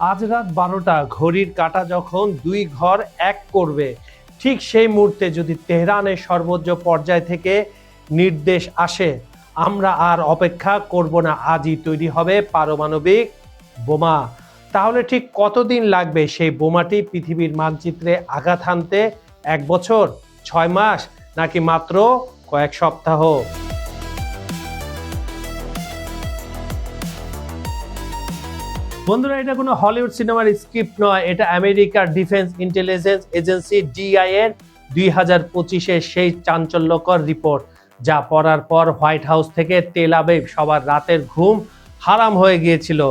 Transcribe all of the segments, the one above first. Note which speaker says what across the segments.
Speaker 1: আজ রাত 12টা ঘড়ির কাঁটা যখন দুই ঘর এক করবে, ঠিক সেই মুহূর্তে যদি তেহরানের সর্বোচ্চ পর্যায় থেকে নির্দেশ আসে, আমরা আর অপেক্ষা করব না, আজই তৈরি হবে পারমাণবিক বোমা। তাহলে ঠিক কতদিন লাগবে সেই বোমাটি পৃথিবীর মানচিত্রে আঘাত হানতে? 1 বছর, 6 মাস, নাকি মাত্র কয়েক সপ্তাহ? বন্ধুরা, এটা কোনো হলিউড সিনেমার স্ক্রিপ্ট নয়, এটা আমেরিকার ডিফেন্স ইন্টেলিজেন্স এজেন্সি ডিআই এর 2025-এর সেই চাঞ্চল্যকর রিপোর্ট, যা পড়ার পর হোয়াইট হাউস থেকে তেল আবিব সবার রাতের ঘুম হারাম হয়ে গিয়েছিল।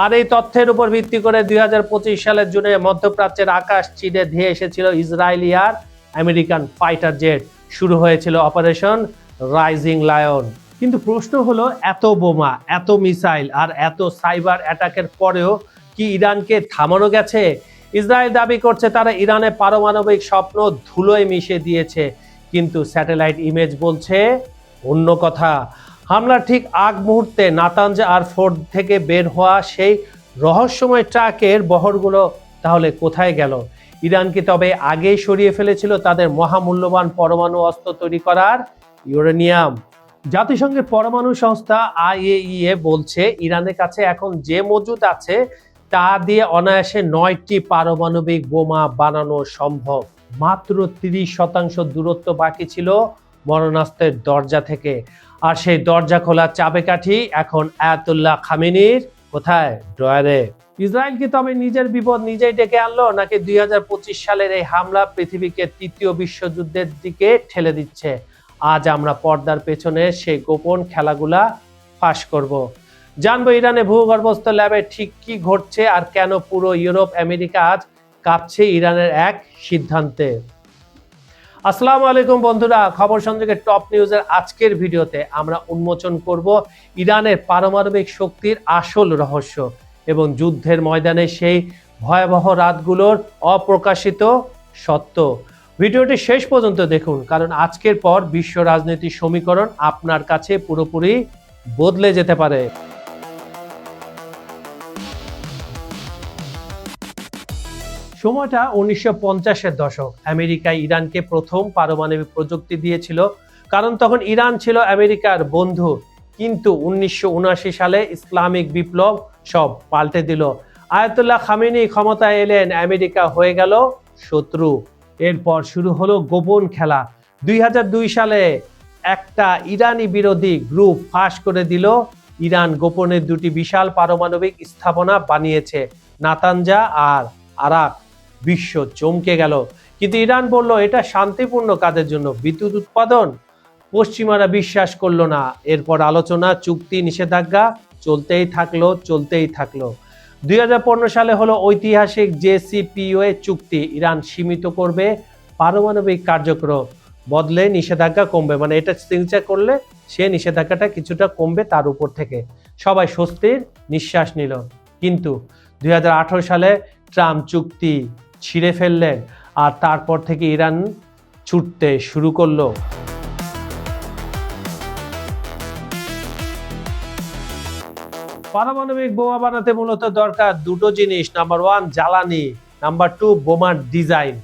Speaker 1: আর এই তথ্যের উপর ভিত্তি করে 2025 সালের জুনে মধ্যপ্রাচ্যের আকাশ চিরে ধেয়ে এসেছিল ইসরায়েলি আর আমেরিকান ফাইটার জেট। শুরু হয়েছিল অপারেশন রাইজিং লায়ন। কিন্তু প্রশ্ন হলো, এত বোমা, এত মিসাইল আর এত সাইবার অ্যাটাকের পরেও কি ইরানকে থামানো গেছে? ইসরায়েল দাবি করছে তারা ইরানের পারমাণবিক স্বপ্ন ধুলোয় মিশিয়ে দিয়েছে, কিন্তু স্যাটেলাইট ইমেজ বলছে অন্য কথা। হামলার ঠিক আগ মুহূর্তে নাতানজ আর ফোর্ড থেকে বের হওয়া সেই রহস্যময় ট্রাকের বহরগুলো তাহলে কোথায় গেল? ইরান কি তবে আগেই সরিয়ে ফেলেছিল তাদের মহামূল্যবান পরমাণু অস্ত্র তৈরি করার ইউরেনিয়াম? জাতিসংঘের পরমাণু সংস্থা আইএইএ বলছে ইরানের কাছে এখন যে মজুদ আছে তা দিয়ে অনায়াসে 9টি পারমাণবিক বোমা বানানো সম্ভব। মাত্র 30% দূরত্ব বাকি ছিল মরণাস্ত্রের দরজা থেকে। আর সেই দরজা খোলার চাবিকাঠি এখন আয়াতুল্লাহ খামেনির কোথায়? ড্রয়ারে। ইসরায়েল কি তবে নিজের বিপদ নিজেই ডেকে আনলো, নাকি 2025 সালের এই হামলা পৃথিবীকে তৃতীয় বিশ্বযুদ্ধের দিকে ঠেলে দিচ্ছে? আজ আমরা পর্দার পেছনে সেই গোপন খেলাগুলা ফাঁস করব। জানবো ইরানে ভূগর্ভস্থ ল্যাবে ঠিক কি ঘটছে আর কেন পুরো ইউরোপ আমেরিকা আজ কাঁপছে ইরানের এক সিদ্ধান্তে। আসসালামু আলাইকুম বন্ধুরা, খবর সংযোগের টপ নিউজের আজকের ভিডিওতে আমরা উন্মোচন করব ইরানের পারমাণবিক শক্তির আসল রহস্য এবং যুদ্ধের ময়দানে সেই ভয়াবহ রাতগুলোর অপ্রকাশিত সত্য। ভিডিওটি শেষ পর্যন্ত দেখুন, কারণ আজকের পর বিশ্ব রাজনীতির সমীকরণ আপনার কাছে পুরোপুরি বদলে যেতে পারে। সময়টা 1950-এর দশক। আমেরিকা ইরানকে প্রথম পারমাণবিক প্রযুক্তি দিয়েছিল, কারণ তখন ইরান ছিল আমেরিকার বন্ধু। কিন্তু 1979 সালে ইসলামিক বিপ্লব সব পাল্টে দিল। আয়াতুল্লাহ খামেনি ক্ষমতায় এলেন, আমেরিকা হয়ে গেল শত্রু। এরপর শুরু হলো গোপন খেলা। 2002 সালে একটা ইরানি বিরোধী গ্রুপ ফাঁস করে দিল ইরান গোপনে দুটি বিশাল পারমাণবিক স্থাপনা বানিয়েছে, নাতানজা আর আরাক। বিশ্ব চমকে গেল, কিন্তু ইরান বলল এটা শান্তিপূর্ণ কাজের জন্য, বিদ্যুৎ উৎপাদন। পশ্চিমারা বিশ্বাস করলো না। এরপর আলোচনা, চুক্তি, নিষেধাজ্ঞা চলতেই থাকলো। 2015 সালে হলো ঐতিহাসিক জেসিপিওএ চুক্তি। ইরান সীমিত করবে পারমাণবিক কার্যক্রম, বদলে নিষেধাজ্ঞা কমবে। মানে এটা সিগনেচার করলে সে নিষেধাজ্ঞাটা কিছুটা কমবে তার উপর থেকে। সবাই স্বস্তির নিঃশ্বাস নিল। কিন্তু 2018 সালে ট্রাম্প চুক্তি ছিঁড়ে ফেললেন, আর তারপর থেকে ইরান ছুটতে শুরু করলো। পারমাণবিক বোমা বানাতে মূলত দরকার দুটো জিনিস: নাম্বার 1 জ্বালানি, নাম্বার 2 বোমার ডিজাইন।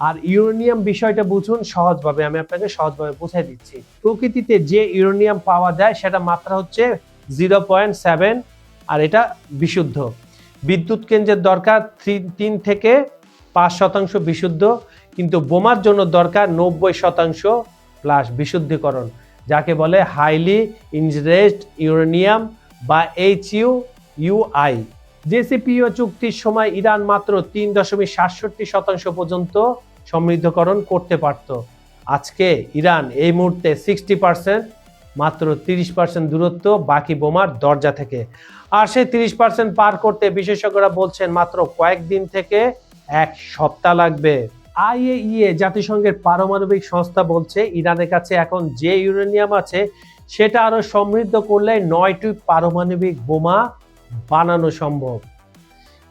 Speaker 1: আর ইউরেনিয়াম বিষয়টা বুঝুন সহজভাবে, আমি আপনাকে সহজভাবে বুঝাই দিচ্ছি। প্রকৃতিতে যে ইউরেনিয়াম পাওয়া যায় সেটা মাত্রা হচ্ছে 0.7, আর এটা বিশুদ্ধ। বিদ্যুৎ কেন্দ্রের দরকার 3 থেকে 5% বিশুদ্ধ, কিন্তু বোমার জন্য দরকার 90% প্লাস বিশুদ্ধীকরণ, যাকে বলে হাইলি ইনরিচড ইউরেনিয়াম বা HUI। জেসিপিও চুক্তির সময় ইরান মাত্র 3.67% পর্যন্ত সমৃদ্ধকরণ করতে পারত। আজকে ইরান এই মুহূর্তে 60%, মাত্র 30% দূরত্ব বাকি বোমার দরজা থেকে। আর সেই 30% পার করতে বিশেষজ্ঞরা বলছেন মাত্র কয়েকদিন থেকে 1 সপ্তাহ লাগবে। আইএইএ জাতিসংঘের পারমাণবিক সংস্থা বলছে ইরানের কাছে এখন যে ইউরেনিয়াম আছে সেটা আরো সমৃদ্ধ করলে 9টি পারমাণবিক বোমা বানানো সম্ভব।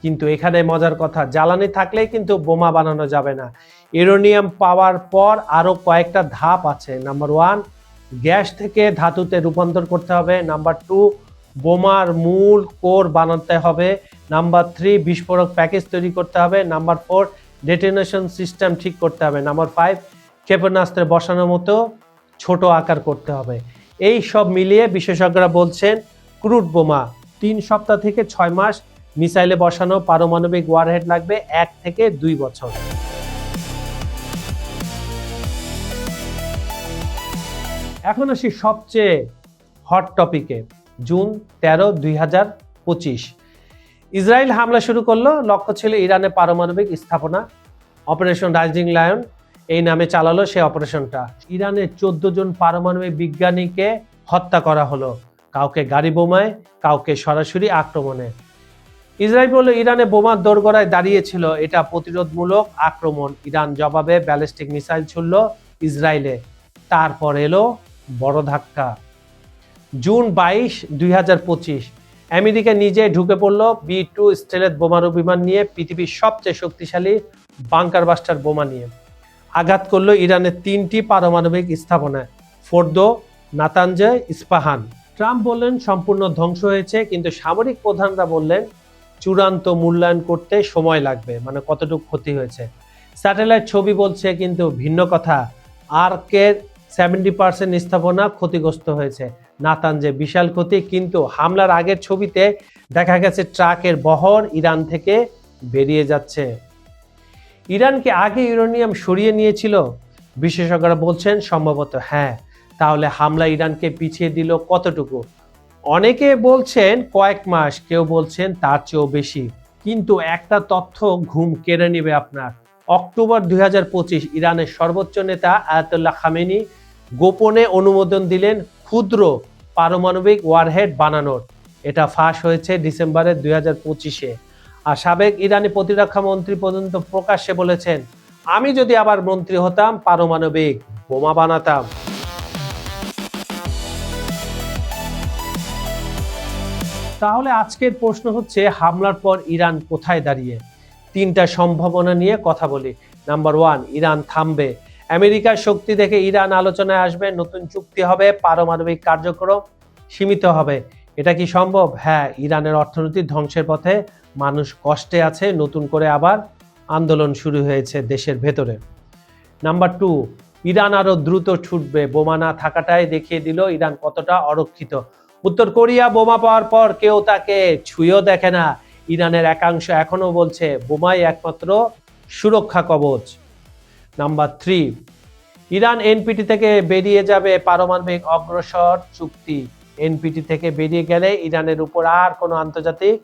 Speaker 1: কিন্তু এখানে মজার কথা, জ্বালানি থাকলেই কিন্তু বোমা বানানো যাবে না। ইউরেনিয়াম পাওয়ার পর আরো কয়েকটা ধাপ আছে। নাম্বার 1 গ্যাস থেকে ধাতুতে রূপান্তর করতে হবে। নাম্বার 2 বোমার মূল কোর বানাতে হবে। নাম্বার 3 বিস্ফোরক প্যাকেজ তৈরি করতে হবে। নাম্বার 4 ডেটোনেশন সিস্টেম ঠিক করতে হবে। নাম্বার 5 ক্ষেপণাস্ত্রে বসানোর মতো ছোট আকার করতে হবে। এই সব মিলিয়ে বিশেষজ্ঞরা বলছেন ক্রুড বোমা 3 সপ্তাহ থেকে 6 মাস, মিসাইলে বসানো পারমাণবিক ওয়ারহেড লাগবে 1 থেকে 2 বছর। এখন আসি সবচেয়ে হট টপিকে। জুন 13, 2025 ইসরায়েল হামলা শুরু করলো। লক্ষ্য ছিল ইরানের পারমাণবিক স্থাপনা। অপারেশন রাইজিং লায়ন এই নামে চালালো সে অপারেশনটা। ইরানের 14 জন পারমাণবিক বিজ্ঞানীকে হত্যা করা হলো, কাউকে গাড়ি বোমায়, কাউকে সরাসরি আক্রমণে। ইসরায়েল বলল ইরানে বোমার দোরগোড়ায় দাঁড়িয়েছিল, এটা প্রতিরোধমূলক আক্রমণ। ইরান জবাবে ব্যালিস্টিক মিসাইল ছুড়ল ইসরায়েলে। তারপর এলো বড় ধাক্কা। জুন 22, 2025 আমেরিকা নিজে ঢুকে পড়ল B-2 স্টেলথ বোমারু বিমান নিয়ে, পৃথিবীর সবচেয়ে শক্তিশালী বাংকার বাস্টার বোমা নিয়ে। আঘাত করলো ইরানের 3টি পারমাণবিক স্থাপনায়, ফোর্দো, নাতানজ, ইস্পাহান। ট্রাম্প বললেন সম্পূর্ণ ধ্বংস হয়েছে, কিন্তু সামরিক প্রধানরা বললেন চূড়ান্ত মূল্যায়ন করতে সময় লাগবে, মানে কতটুকু ক্ষতি হয়েছে। স্যাটেলাইট ছবি বলছে কিন্তু ভিন্ন কথা। আর্কের 70% স্থাপনা ক্ষতিগ্রস্ত হয়েছে, নাতানজে বিশাল ক্ষতি। কিন্তু হামলার আগের ছবিতে দেখা গেছে ট্রাকের বহর ইরান থেকে বেরিয়ে যাচ্ছে। ইরান কি আগে ইউরেনিয়াম সরিয়ে নিয়েছিল? বিশেষজ্ঞরা বলছেন সম্ভবত হ্যাঁ। তাহলে হামলা ইরানকে পিছিয়ে দিল কতটুকু? অনেকে বলছেন কয়েক মাস, কেউ বলছেন তার চেয়েও বেশি। কিন্তু একটা তথ্য ঘুম কেড়ে নেবে আপনার। অক্টোবর 2025 ইরানের সর্বোচ্চ নেতা আয়াতুল্লাহ খামেনি গোপনে অনুমোদন দিলেন ক্ষুদ্র পারমাণবিক ওয়ারহেড বানানোর। এটা ফাঁস হয়েছে ডিসেম্বরের 2025-এ। আর সাবেক ইরানি প্রতিরক্ষা মন্ত্রী পর্যন্ত প্রকাশ্যে বলেছেন, আমি যদি আবার মন্ত্রী হতাম পারমাণবিক বোমা বানাতাম। তাহলে আজকের প্রশ্ন হচ্ছে, হামলার পর ইরান কোথায় দাঁড়িয়ে? 3টা সম্ভাবনা নিয়ে কথা বলি। নাম্বার 1, ইরান থামবে। আমেরিকার শক্তি দেখে ইরান আলোচনায় আসবে, নতুন চুক্তি হবে, পারমাণবিক কার্যক্রম সীমিত হবে। এটা কি সম্ভব? হ্যাঁ। ইরানের অর্থনীতি ধ্বংসের পথে, মানুষ কষ্টে আছে, নতুন করে আবার আন্দোলন শুরু হয়েছে দেশের ভেতরে। নাম্বার 2, ইরান আরো দ্রুত ছুটবে। বোমা না থাকাটাই দেখিয়ে দিল ইরান কতটা অরক্ষিত। উত্তর কোরিয়া বোমা পাওয়ার পর কেউ তাকে ছুঁয়েও দেখে না। ইরানের একাংশ এখনো বলছে বোমাই একমাত্র সুরক্ষা কবচ। নাম্বার 3, ইরান এনপিটি থেকে বেরিয়ে যাবে। পারমাণবিক অগ্রসর চুক্তি। এনপিটি থেকে বেরিয়ে গেলে ইরানের উপর আর কোনো আন্তর্জাতিক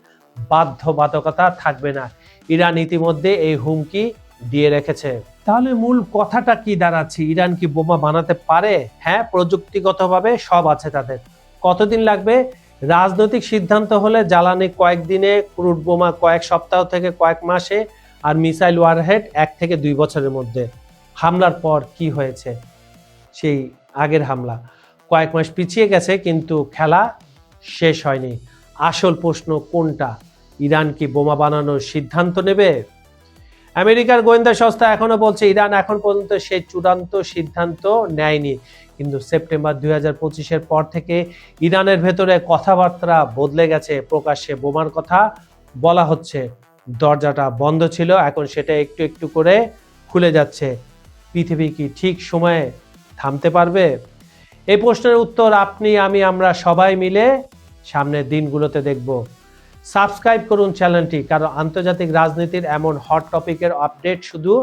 Speaker 1: বাধ্যবাধকতা থাকবে না। ইরান ইতিমধ্যে এই হুমকি দিয়ে রেখেছে। তাহলে মূল কথাটা কি দাঁড়াচ্ছে? ইরান কি বোমা বানাতে পারে? হ্যাঁ, প্রযুক্তিগতভাবে সব আছে তাদের। কতদিন লাগবে? রাজনৈতিক সিদ্ধান্ত হলে জ্বালানি কয়েকদিনে, ক্রুড বোমা কয়েক সপ্তাহ থেকে কয়েক মাসে, আর মিসাইল ওয়ারহেড 1 থেকে 2 বছরের মধ্যে। হামলার পর কি হয়েছে? সেই আগের হামলা কয়েক মাস পিছিয়ে গেছে, কিন্তু খেলা শেষ হয়নি। আসল প্রশ্ন কোনটা? ইরান কি বোমা বানানোর সিদ্ধান্ত নেবে? আমেরিকার গোয়েন্দা সংস্থা এখনো বলছে ইরান এখন পর্যন্ত সেই চূড়ান্ত সিদ্ধান্ত নেয়নি। কিন্তু সেপ্টেম্বর 2025-এর পর থেকে ইরানের ভেতরে কথাবার্তা বদলে গেছে। প্রকাশ্যে বোমার কথা বলা হচ্ছে। দরজাটা বন্ধ ছিল, এখন সেটা একটু একটু করে খুলে যাচ্ছে। পৃথিবী কি ঠিক সময়ে থামতে পারবে? এই প্রশ্নের উত্তর আপনি, আমি, আমরা সবাই মিলে সামনের দিনগুলোতে দেখব। সাবস্ক্রাইব করুন চ্যানেলটি, কারণ আন্তর্জাতিক রাজনীতির এমন হট টপিকের আপডেট শুধু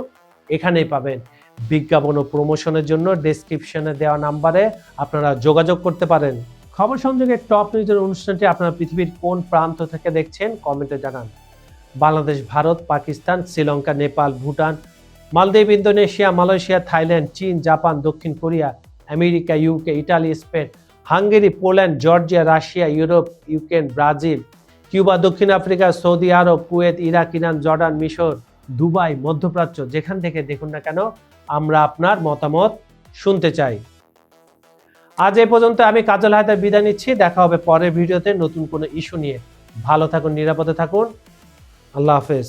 Speaker 1: এখানেই পাবেন। বিজ্ঞাপন ও প্রমোশনের জন্য ডেসক্রিপশনে দেওয়া নাম্বারে আপনারা যোগাযোগ করতে পারেন। খবর সংযোগের টপ নিউজের অনুষ্ঠানটি আপনারা পৃথিবীর কোন প্রান্ত থেকে দেখছেন কমেন্টে জানান। বাংলাদেশ, ভারত, পাকিস্তান, শ্রীলঙ্কা, নেপাল, ভুটান, মালদ্বীপ, ইন্দোনেশিয়া, মালয়েশিয়া, থাইল্যান্ড, চীন, জাপান, দক্ষিণ Korea, America, UK, Italy, Spain, Hungary, Poland, Georgia, Russia, Europe, Ukraine, Brazil, Cuba, দক্ষিণ আফ্রিকা, সৌদি আরব, কুয়েত, ইরাক, ইরান, জর্ডান, মিশর, দুবাই, মধ্যপ্রাচ্য, যেখান থেকে দেখুন না কেন, আমরা আপনার মতামত শুনতে চাই। আজ এ পর্যন্ত। আমি কাজল হায়দার বিদায় নিচ্ছি। দেখা হবে পরের ভিডিওতে নতুন কোনো ইস্যু নিয়ে। ভালো থাকুন, নিরাপদে থাকুন। আল্লাহ হাফেজ।